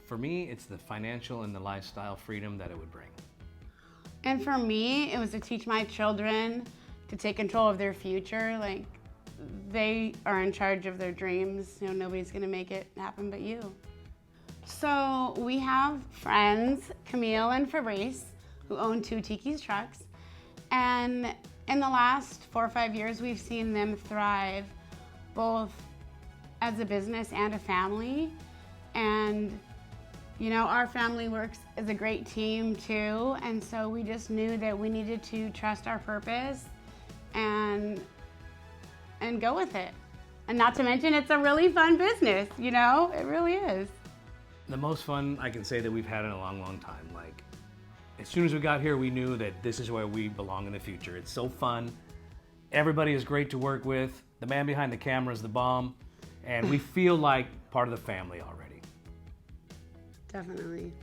For me, it's the financial and the lifestyle freedom that it would bring. And for me, it was to teach my children to take control of their future. Like, they are in charge of their dreams. You know, nobody's gonna make it happen but you. So we have friends, Camille and Fabrice, who own 2 Tikiz trucks. And in the last 4 or 5 years, we've seen them thrive both as a business and a family. And you know, our family works as a great team too, and so we just knew that we needed to trust our purpose and go with it. And not to mention, it's a really fun business, you know? It really is. The most fun I can say that we've had in a long, long time. Like, as soon as we got here, we knew that this is where we belong in the future. It's so fun. Everybody is great to work with. The man behind the camera is the bomb, and we feel like part of the family already. Definitely.